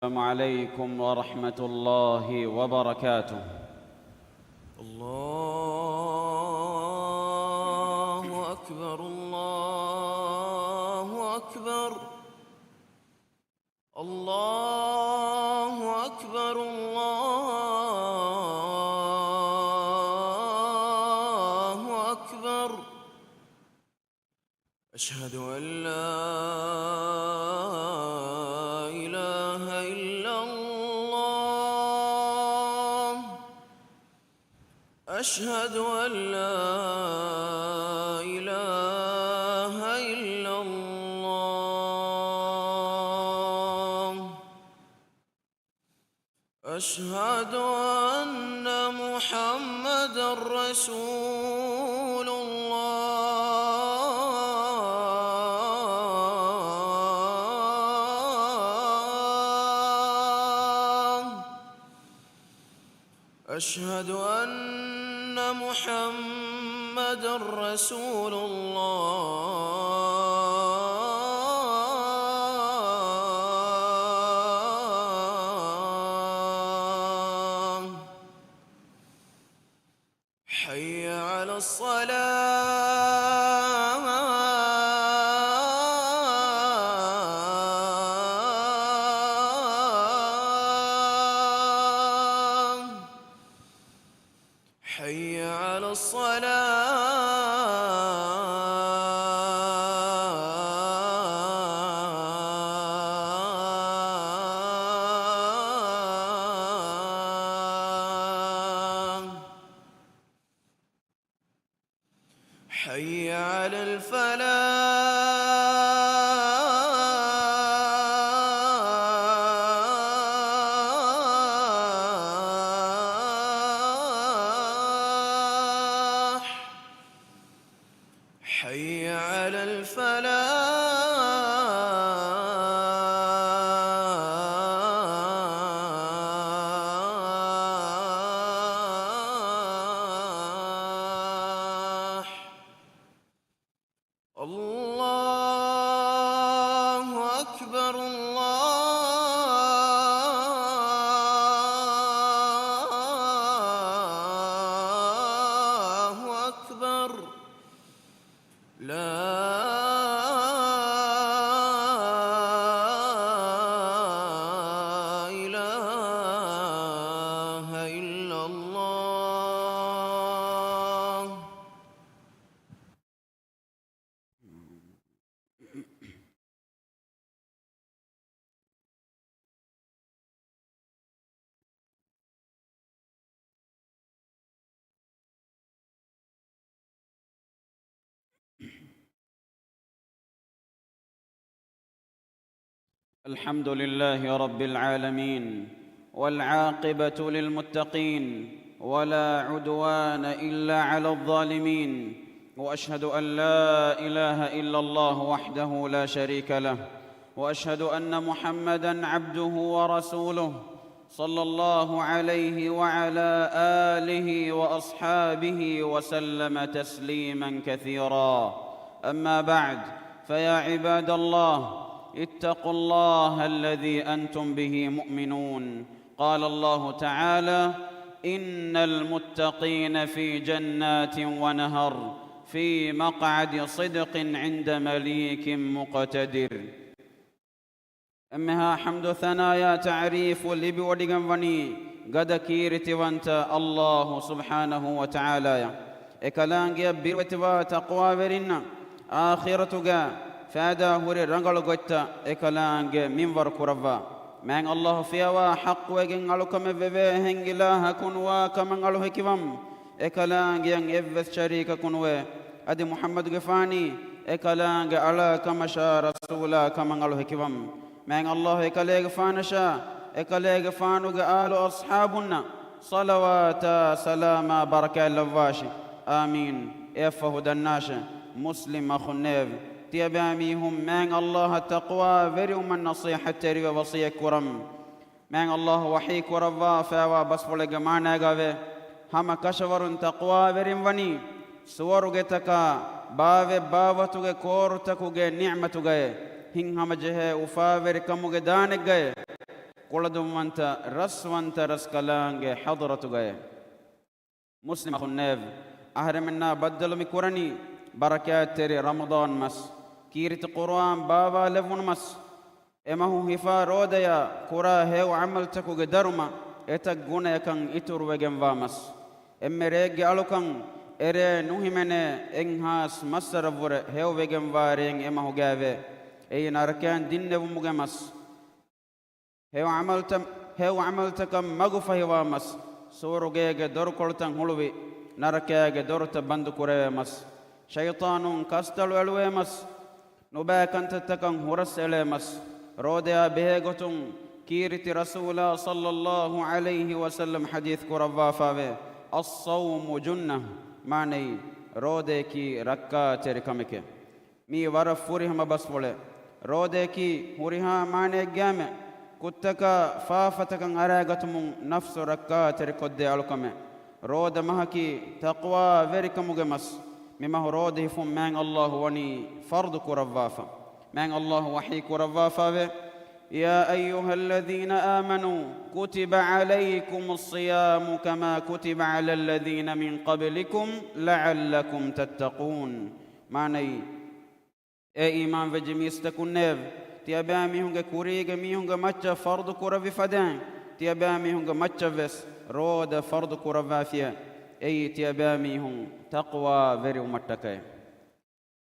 السلام عليكم ورحمة الله وبركاته. الله أكبر الله أكبر الله أكبر الله أكبر. أشهد أن لا إله إلا الله. أشهد أن لا إله إلا الله. أشهد أن محمدًا رسول الله. أشهد أن محمدًا رسول الله. حي على الصلاة. حي على الصلاة. حي على الفلاح. حي على الفلاح. الله أكبر الله أكبر. لا إله إلا الله. الحمد لله رب العالمين، والعاقبة للمتقين، ولا عدوان إلا على الظالمين. وأشهد أن لا إله إلا الله وحده لا شريك له، وأشهد أن محمدًا عبده ورسوله صلى الله عليه وعلى آله وأصحابه وسلم تسليمًا كثيرًا. أما بعد، فيا عباد الله، اتقوا الله الذي أنتم به مؤمنون. قال الله تعالى: إن المتقين في جنات ونهر في مقعد صدق عند مليك مقتدر. أمها حمد ثنايا تعريف لبي ودغم وني غدا كيرتي وانت الله سبحانه وتعالى إكلانجي بيرتوا تقوى ورنا آخرتك فادا هوري رنگل غوتا إكلانجي منور كروا من الله فيوا حق وجن علوكم ببه هنجلا هكونوا كمن علو هكيم إكلانجي ين إفس شريك كونوا أدي محمد غفاني إكلانجي على كمشا رسولا كمن علو هكيم من الله إكليغ فانشا إكليغ فانوغ آل أصحابنا صلوات سلام بركة اللواشي آمين. إفه دناش مسلم أخنيف تيباميهم من الله التقوى فريم من نصيحة تري ووصية كرم من الله وحي كروا فاوا بسفل جمانا غاوي هم كشور تقوى فريم وني سورغتك باوي باوتوغ كورتكوغ نعمتوغ हिंग हम जहे उफावेर कमुगे दाने गए kuladumwanta raswanta raskalange hadratugaye muslim khunnev ahremenna baddalumi kurani barakat teri ramadan mas kirit qur'an baba levun mas emahu hifa rodaya kura hew amal takuge daruma eta guna yakan iturwegen wamas emmerege alukan ere nuhimene enhas masaravure hew wegen waren emahu gave ei narkan dinnevumuge mas hew amaltakam magufahi wamas surugege dorkoltan huluwi narakage dorta bandu kureve mas shaytanun kastalu elwe mas nubakantakan huras ele mas rodea behegotun kiriti rasula sallallahu alayhi wasallam hadith kuravva fave as-sawmu junnah mani rode ki rakka terikamike mi wara furihama baswole rode ki huriha mane game kuttaka faafatakan aragatumun nafsu rakka terikodde alukame roda mahaki taqwa verikamuge mas mima rode hifum man Allah wani fardu kuravva man Allah wahi kuravva fave يا أيها الذين آمنوا كتب عليكم الصيام كما كتب على الذين من قبلكم لعلكم تتقون معني أي إيمان وجميستكن نيف تيابامي هنگا كوريغ مي هنگا مچا فرض كورا فدان تيابامي هنگا مچا وس رود فرض كورا فافيا أي تيابامي هن تقوى وريو متكي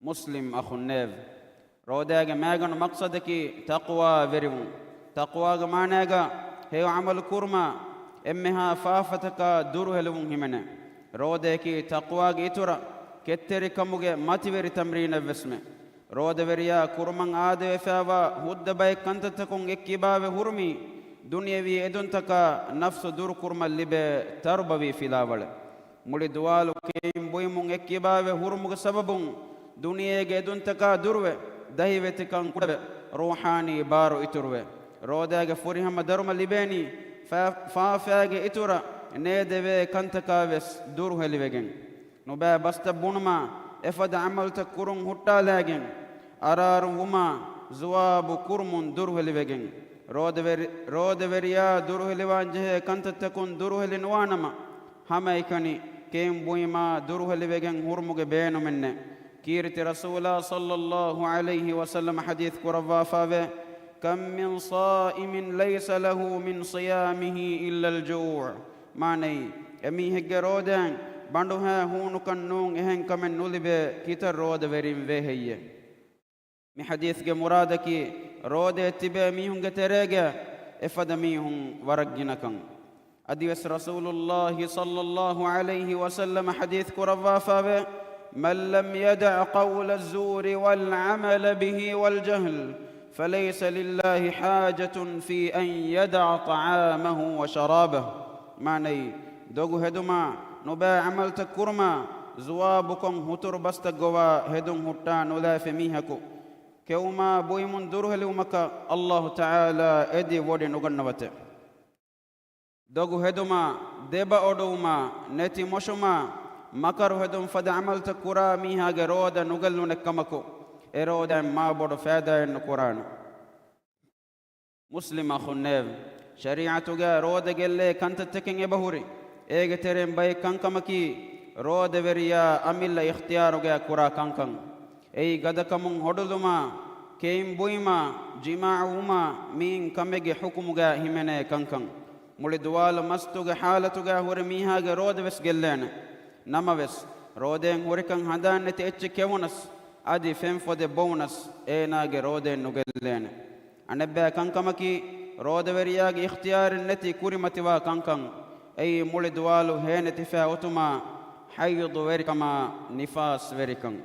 مسلم أخو نيف روdaga magan maqsadaki taqwa verimu taqwa managa he amal kurma emmeha faafataka duru helum himene rodaki taqwa itura ketteri kamuge mativeri tamrina vesme rodaveriya kurman ade fawa hudda bay kantatakun ekkibawe hurmi dunyavi eduntaka nafsu dur kurma libe tarbawi filawale muli duwalu keim boymun ekkibawe hurmuga sababun dunyege eduntaka durwe دهيوتكان كرب روحاني بارو إتروه روداغ فوريهم درما لباني فافاغ إتورا نيدوه كنتكاوس دوره لبگن نوبا بستبونما افد عمل تكرون هتا لاغن أرارهما زواب كرمون دوره لبگن رودوريا دوره لوانجه كنت تكون دوره لنوانما هما يكني كيم بويما دوره لبگن هرمغ بينو منه كيرت رسول صلى الله عليه وسلم حديث كرفا فاوه كم من صائم ليس له من صيامه إلا الجوع معني أمي هج رودان بندوها هونو كنون إهن كمن نولبه كتر رود ورين وهي مي حديث مرادك رود اتبه ميهم تريجا افد ميهم ورقنكم أديس رسول الله صلى الله عليه وسلم حديث كرفا فاوه من لم يدع قول الزور والعمل به والجهل فليس لله حاجة في أن يدع طعامه وشرابه معني دوغو هدوما نبا عمل تكرما زوابكم هتر بستقوا هدوم هتان ولا فميهكو كوما بويمون دره لومك الله تعالى ادي ودي نغنوته دوغو هدوما دبا أدوما نتي مشوما مكر هدوم فد عمل تكرا ميها جرودا نقلو نكمكو إرودا ما بود فادا القرآن مسلم أخو النيف شريعة جا رودا جل كنت تكين يبهوري إيج ترين باي كنكمكي رودا وريا أميل اختيار جا كرا كنكم أي قد كمون هدلما كيم بويما جماعهما مين كمجي حكم جا همنا كنكم مولدوال مستوج حالة جا هور ميها جرودا بس جلنا نماوس رودين هوريكان هندان نتي اتش كيونس ادي فيم فو دي بونس ايناغ رودين نوغلين انبا كانكمكي رودورياغ اختيار نتي كوريمتي وا كانكان اي مولدوالو هينتي فا اوتما حيض وريكما نفاس وريكان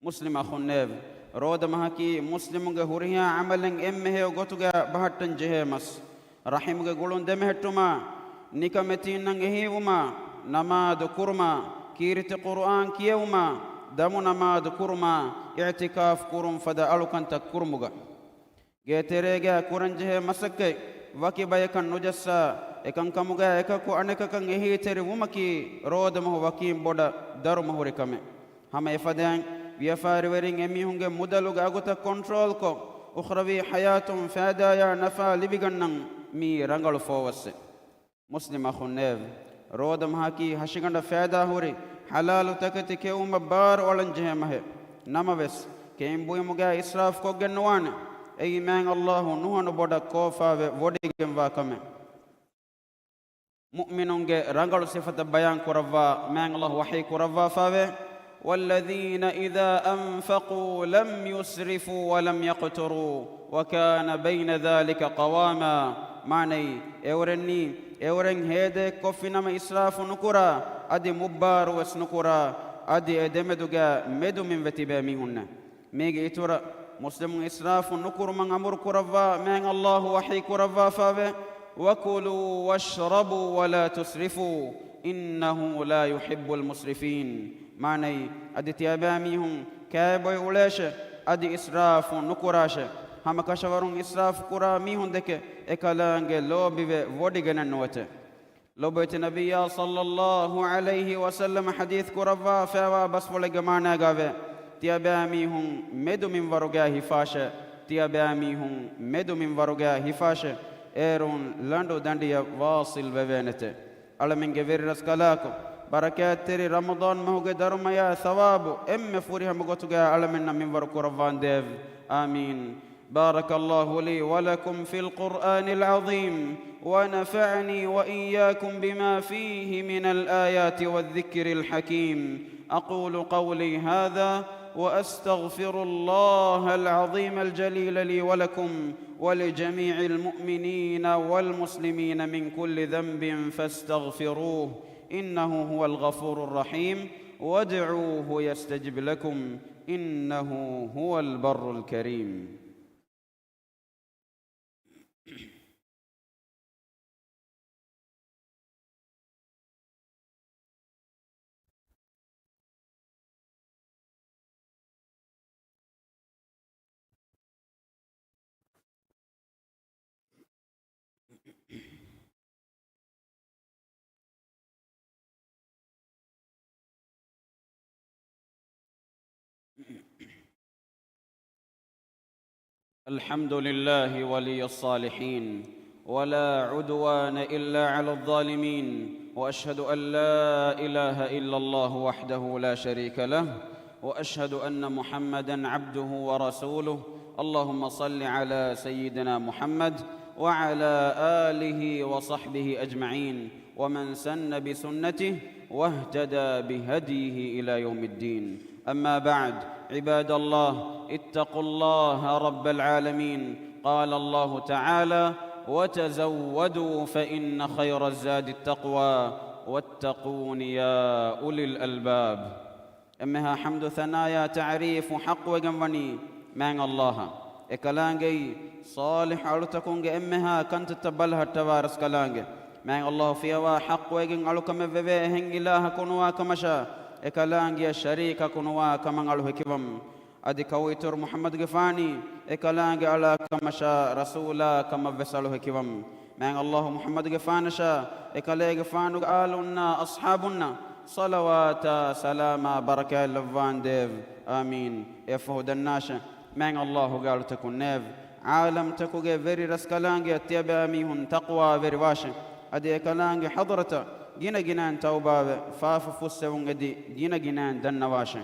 مسلم اخو نيف رود مهكي مسلمغ هوريا عملن امه غوتوغا بهتن جهمس رحمغ غولون دمهتما نيكمتين نغهيوما نماد كرما كيرت قرآن كيوما دم نماد كرما اعتكاف كرم فدا ألوكان تكرمغا جيتريغا كورنجه مسكي وكي بايكان نجسا ekan kamuga ekaku anekakan ehi teri wumaki rodamahu wakim boda darumahu rekame hama efadan wiafari werin emihunge mudaluga aguta control ko ಉಖ್ರವಿ ಹಯಾತುಂ ಫಾದಾಯ ನಫಾ ಲಿಬಿಗನ್ನಂ ಮೀ ರಂಗಳು ಫೋವಸ್ಸೆ ಮುಸ್ಲಿಮ್ ಅಖುನ್ನೇವ್ ರೋದಂ ಹಾಕಿ ಹಶಿಗಂಡ ಫಾದಾ ಹುರಿ ಹಲಾಲು ತಕತಿ ಕೆವುಮ ಬಾರ್ ಒಳಂಜೆ ಮಹೆ ನಮವೆಸ್ ಕೆಂಬುಯಮುಗ ಇಸ್ರಾಫ್ ಕೊಗ್ಗೆನ್ನುವಾನೆ ಎಯಿ ಮ್ಯಾಂಗ್ ಅಲ್ಲಾಹು ನುಹನು ಬೊಡ ಕೋಫಾವೆ ವೊಡಿಗೆಂವಾ ಕಮೆ ಮುಅ್ಮಿನುಂಗೆ ರಂಗಳು ಸಿಫತ ಬಯಾನ್ ಕುರವ್ವಾ ಮ್ಯಾಂಗ್ ಅಲ್ಲಾಹು ವಹಿ ಕುರವ್ವಾ ಫಾವೆ والذين إذا أنفقوا لم يسرفوا ولم يقتروا وكان بين ذلك قواما معني اورني اورن هيد كوفينما اسراف نكرا ادي مبار وسنكرا ادي ادمدغا مدو من وتبا ميهن ميغي اتورا مسلم اسراف نكر من امر كروا من الله وحي كروا فاوه وكلوا واشربوا ولا تسرفوا انه لا يحب المسرفين معني ادي تياباميهم كايبوي ولاش ادي اسراف نكراش هم كشورون اسراف كرا ميهن دك اكلانگه لوبيوه وڈگننوته لوبيت نبي صلى الله عليه وسلم حديث كروا فوا بس ولگ مانا گاوه تياباميهم مدو من ورگا حفاشه تياباميهم مدو من ورگا حفاشه ايرون لندو دنديا واصل ووينته علمنگه ويرس كلاكو بركات تري رمضان مهوگه درميا ثواب ام فوري هم گوتگا علمنا من ور كروان ديف آمين بارك الله لي ولكم في القرآن العظيم ونفعني وإياكم بما فيه من الآيات والذكر الحكيم أقول قولي هذا وأستغفر الله العظيم الجليل لي ولكم ولجميع المؤمنين والمسلمين من كل ذنب فاستغفروه إنه هو الغفور الرحيم وادعوه يستجب لكم إنه هو البر الكريم الحمد لله ولي الصالحين ولا عدوان إلا على الظالمين وأشهد أن لا إله إلا الله وحده لا شريك له وأشهد أن محمدًا عبده ورسوله اللهم صل على سيدنا محمد وعلى آله وصحبه أجمعين ومن سن بسنته واهتدى بهديه إلى يوم الدين أما بعد عباد الله اتقوا الله رب العالمين قال الله تعالى وتزودوا فإن خير الزاد التقوى واتقون يا أولي الألباب أمها حمد ثنايا تعريف حق وجنوني من الله إكلانجي صالح أرتكونج أمها كنت تبلها التوارس كلانجي من الله فيها حق وجن ألوكم ببهن إله كنوا كمشا إكلانجي الشريك كنوا كمن ألوكيبم أدي كويتر محمد غفاني إكلانجي على كمشا رسولا كما بسألوه كيبم من الله محمد غفانشا إكلاي غفانو آلنا أصحابنا صلوات سلام بركة لفان ديف آمين يفهد الناش من الله قال تكون نيف عالم تكو فيري رسكلانجي اتياباميهن تقوى فيري واشن أدي إكلانجي حضرته جينا جنان توبة فاف فسون أدي جينا جنان دن واشن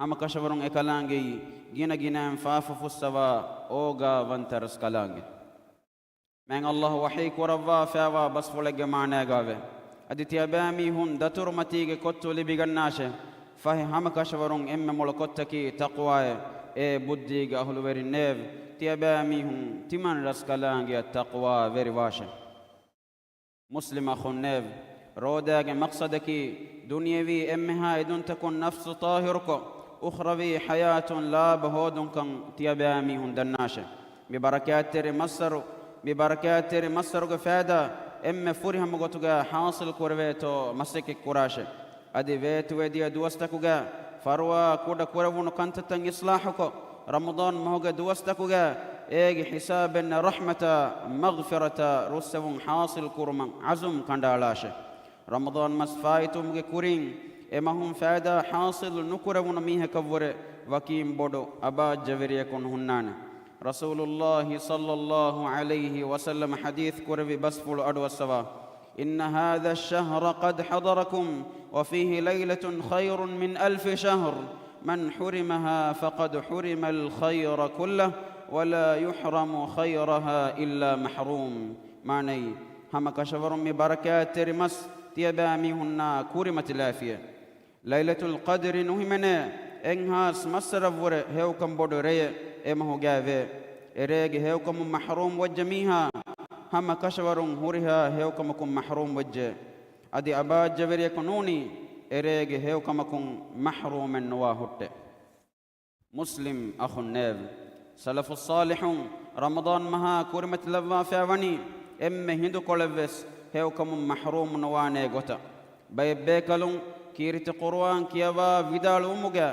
هم كشفرون إكلانجي جينا جنان فاف فسوا أوغا وانترس كلانجي من الله وحيك وروا فاوا بس فلق معنا قاوه أدي تياباميهن دتور متيجي كتو لبيغناشه فهي هم كشفرون إم ملكوتكي تقوى بديغ أهل وير النيف تياباميهن تمن رسكلانجي التقوى وير واشن مسلم أخو النيف روداغ مقصدكي دنيوي إمها إذن تكون نفس طاهركو أخروي حياة لا بهودن كان تياباميهن دناشه ببركات تري مصر فادا إم فرهم غتوغا حاصل كوريتو مسك كوراشه أدي ويت ودي دوستكوغا فروا كودا كورون كانت تن إصلاحكو رمضان مهوغا دوستكوغا إيجي حساب رحمة مغفرة رسوم حاصل كورمان عزم كندالاشه رمضان مسفايتم كورين إمهم فادا حاصل نكورون ميه كفور وكيم بودو أبا جبريكون هنان رسول الله صلى الله عليه وسلم حديث كربي بسفل أدوى السوا إن هذا الشهر قد حضركم وفيه ليلة خير من 1000 شهر من حرمها فقد حرم الخير كله ولا يحرم خيرها إلا محروم معني هم كشفر من بركات ترمس تيبامي هنا كرمت العافية ليلة القدر نهمنا إنهاس مسرور هيوكم بدري إمه جاوي إريج هيوكم محروم وجميها هم كشفر هورها هيوكمكم محروم وجه أدي أبا جبر يكونوني إريج هيوكمكم محروم نواهت مسلم أخو الناب سلف الصالحون رمضان مها كرمت لوا فاوني إم هندو كولفس هيوكم محروم نواني غوتا بيبكلون كيرت قرآن كيوا فيدال أمغا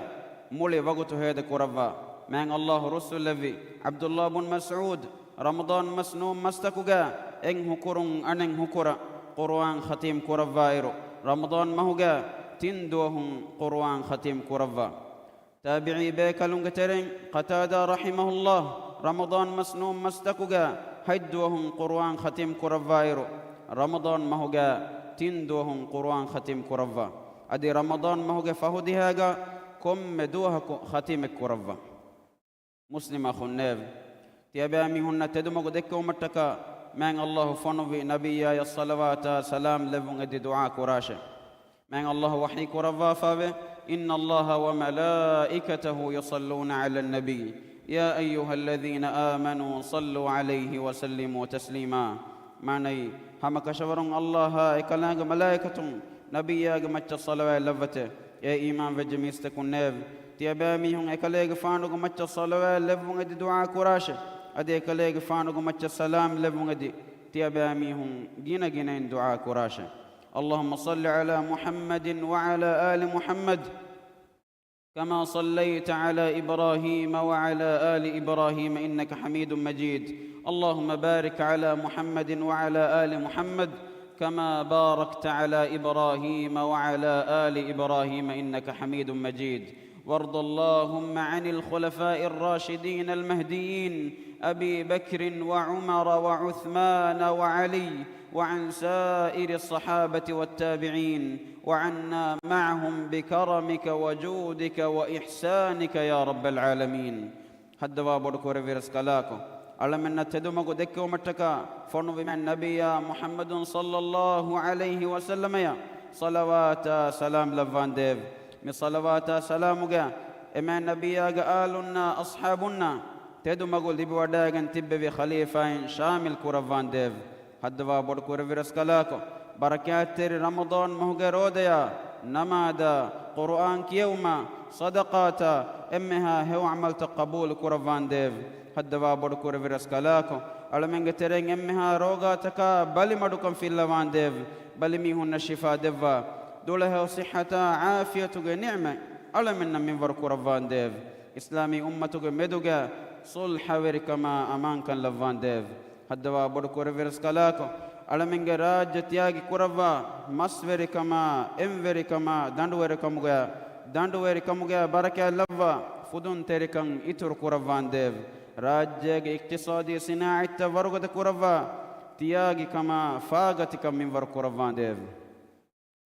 مولي وقت هيدا كورفا من الله رسول لفي عبد الله بن مسعود رمضان مسنوم مستكوغا إن هكورون أنن هكورا قرآن ختيم كورفايرو رمضان مهوغا تندوهم قرآن ختيم كورفا تابعي بيكلون كترين قتادة رحمه الله رمضان مسنوم مستكوغا هيدوهم قرآن ختيم كورفايرو رمضان مهوغا تندوهم قرآن ختيم كورفا أدي رمضان مهوغا فهوديهاغا كم دوها ختيم كورفا مسلم أخو الناب تيابامي هن تدمغ دكو متكا من الله فنوي نبي يا الصلوات سلام لبن ادي دعاء كراشه من الله وحي كرفا فاوي إن الله وملائكته يصلون على النبي يا أيها الذين آمنوا صلوا عليه وسلموا تسليما معني هم كشورون الله إكلاغ ملائكة نبي يا مچ الصلوات لفته يا إيمان وجميستكن نيف تيابامي هن إكلاغ فانوغ مچ الصلوات لبن ادي دعاء كراشه أدي كليك فانوغ مچ السلام لبنغدي تياباميهم جينا جينا دعاء كراشة اللهم صل على محمد وعلى آل محمد كما صليت على إبراهيم وعلى آل إبراهيم إنك حميد مجيد اللهم بارك على محمد وعلى آل محمد كما باركت على إبراهيم وعلى آل إبراهيم إنك حميد مجيد وارض اللهم عن الخلفاء الراشدين المهديين أبي بكر وعمر وعثمان وعلي وعن سائر الصحابة والتابعين وعنا معهم بكرمك وجودك وإحسانك يا رب العالمين حدوا بدكور فيرس كلاكو علمنا تدمغ دكو متكا فنو من نبي محمد صلى الله عليه وسلم يا صلوات سلام لفان ديف من صلوات سلامك إما نبيك آلنا أصحابنا تدو مقول دي بوداغن تبه خليفين شامل كورفان ديف حدوا بود كورفيرس كلاكو بركات تيري رمضان مهجة روديا نمادا قرآن كيوما صدقاتا امها هو عملت قبول كورفان ديف حدوا بود كورفيرس كلاكو علمنگ تيرين امها روغاتكا بلي مدوكم في اللوان ديف بلي ميهن الشفاء ديفا دوله صحة عافية نعمة علمنا من ور كورفان ديف إسلامي أمتك مدوغا صلح وركما أمان كان لفان ديف حدوا بود كورفيرس كلاكو علمنگ راج تياغي كورفا مس وركما ام وركما داندو وركمغا بركة لفا فدون تركن إتر كورفان ديف راج اقتصادي صناعة ورغد كورفا تياغي كما فاغتك من ور كورفان ديف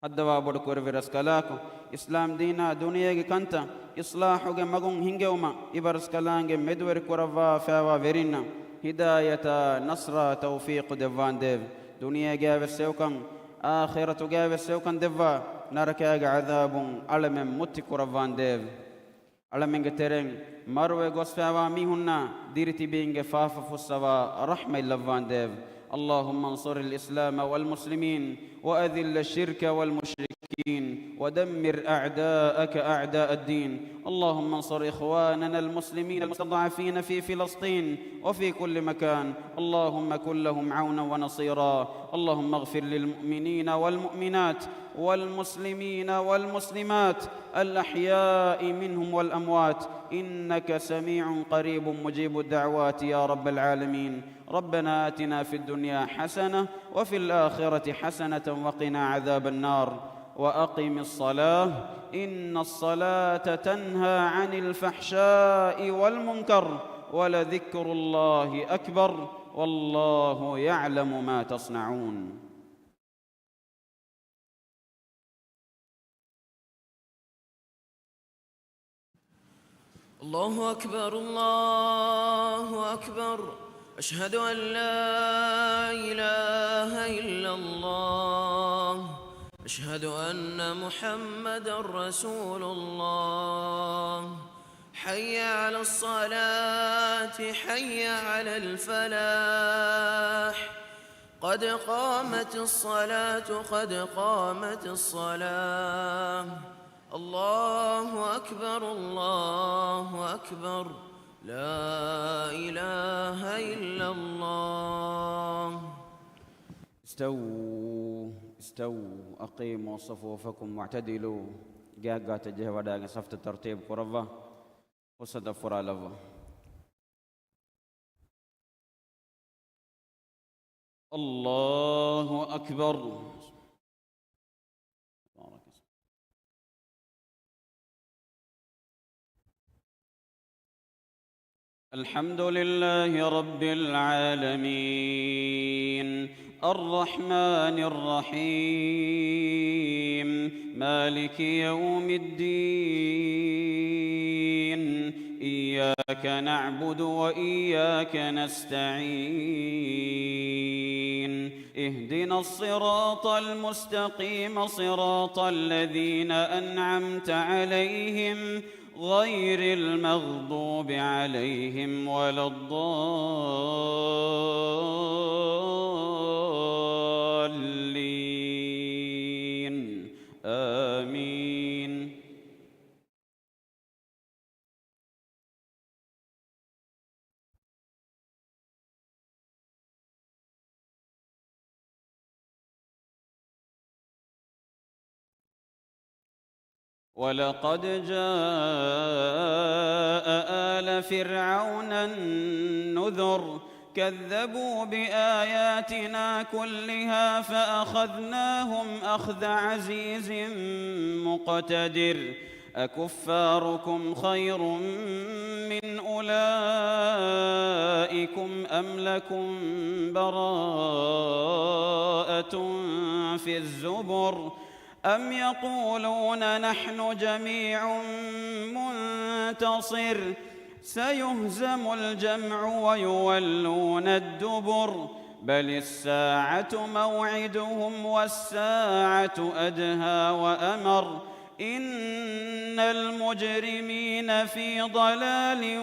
حدوا بود كورفيرس كلاكو إسلام دينا دنيا كنتا إصلاحك مغون هنگوما إبرس كلانگ مدور كورفا فاوا ورينا هداية نصر توفيق دفان ديف دنيا جاب السوكن آخرة جاب السوكن دفا نركاج عذاب علم مت كورفان ديف علمنگ ترين مروي غوسفاوا ميهنا ديرتي بينگ فاف فسوا رحمة لفان ديف اللهم انصر الإسلام والمسلمين وأذل الشرك والمشركين ودمر أعداءك أعداء الدين اللهم انصر إخواننا المسلمين المستضعفين في فلسطين وفي كل مكان اللهم كن لهم عونا ونصيرا اللهم اغفر للمؤمنين والمؤمنات والمسلمين والمسلمات الأحياء منهم والأموات إنك سميع قريب مجيب الدعوات يا رب العالمين ربنا آتنا في الدنيا حسنة وفي الآخرة حسنة وقنا عذاب النار وأقم الصلاة إن الصلاة تنهى عن الفحشاء والمنكر ولذكر الله أكبر والله يعلم ما تصنعون. الله أكبر الله أكبر. أشهد أن لا إله إلا الله. أشهد أن محمدًا رسول الله. حي على الصلاة حي على الفلاح. قد قامت الصلاة قد قامت الصلاة. الله أكبر الله أكبر. لا إله إلا الله. استووا أقيموا صفوفكم واعتدلوا. جاء تجه وداع صفت الترتيب قربة وصدفر على الله أكبر. الحمد لله رب العالمين الرحمن الرحيم مالك يوم الدين إياك نعبد وإياك نستعين اهدنا الصراط المستقيم صراط الذين أنعمت عليهم غير المغضوب عليهم ولا الضالين آمين. ولقد جاء آل فرعون النذر كذبوا بآياتنا كلها فأخذناهم أخذ عزيز مقتدر. أكفاركم خير من أولئكم أم لكم براءة في الزبر أم يقولون نحن جميع منتصر سيهزم الجمع ويولون الدبر بل الساعة موعدهم والساعة أدهى وأمر إن المجرمين في ضلال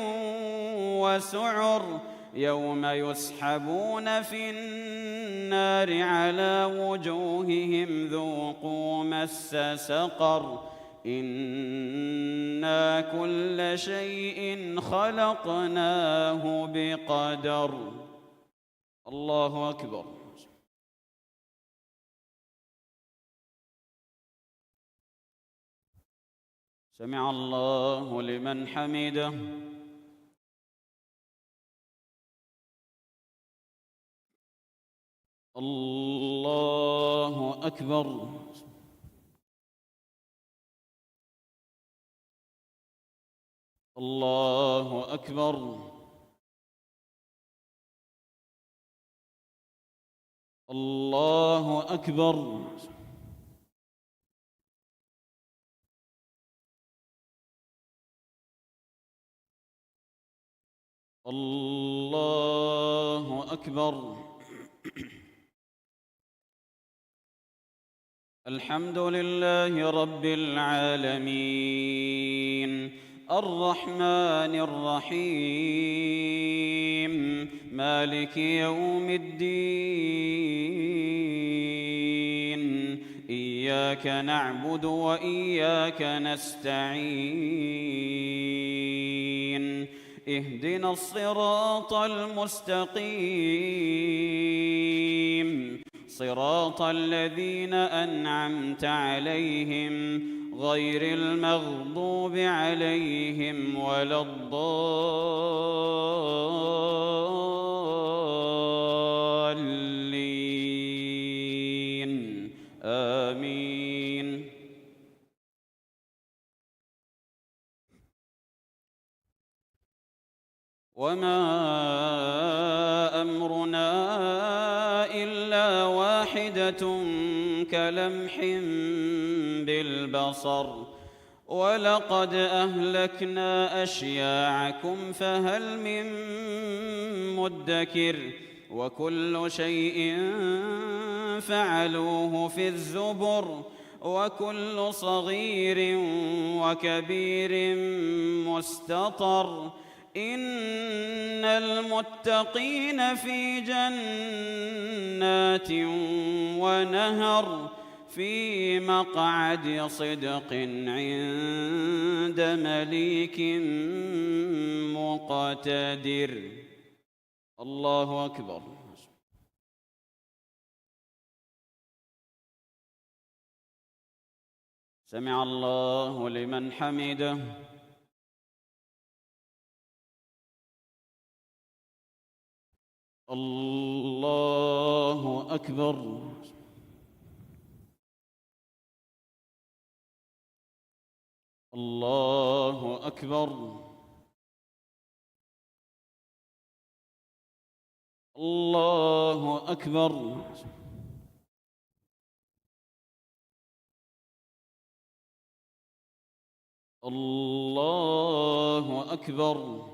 وسعر يوم يسحبون في النار على وجوههم ذوقوا مس سقر إنا كل شيء خلقناه بقدر. الله أكبر. سمع الله لمن حمده. الله أكبر. الله أكبر. الله أكبر. الله أكبر. الحمد لله رب العالمين الرحمن الرحيم مالك يوم الدين إياك نعبد وإياك نستعين اهدنا الصراط المستقيم صراط الذين أنعمت عليهم غير المغضوب عليهم ولا الضالين آمين. وما أمرنا إلا واحدة كلمح بالبصر ولقد أهلكنا أشياعكم فهل من مدكر وكل شيء فعلوه في الزبر وكل صغير وكبير مستطر إن المتقين في جنات ونهر في مقعد صدق عند مليك مقتدر. الله أكبر. سمع الله لمن حمده. الله أكبر. الله أكبر. الله أكبر. الله أكبر.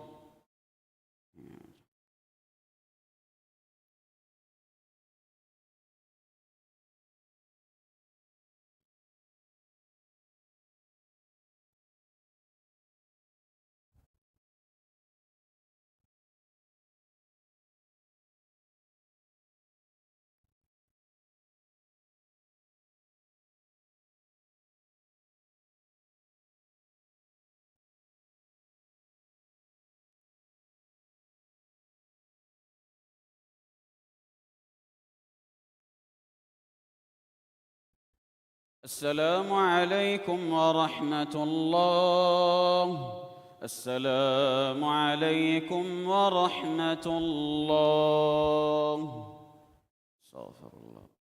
السلام عليكم ورحمة الله. السلام عليكم ورحمة الله. استغفر الله.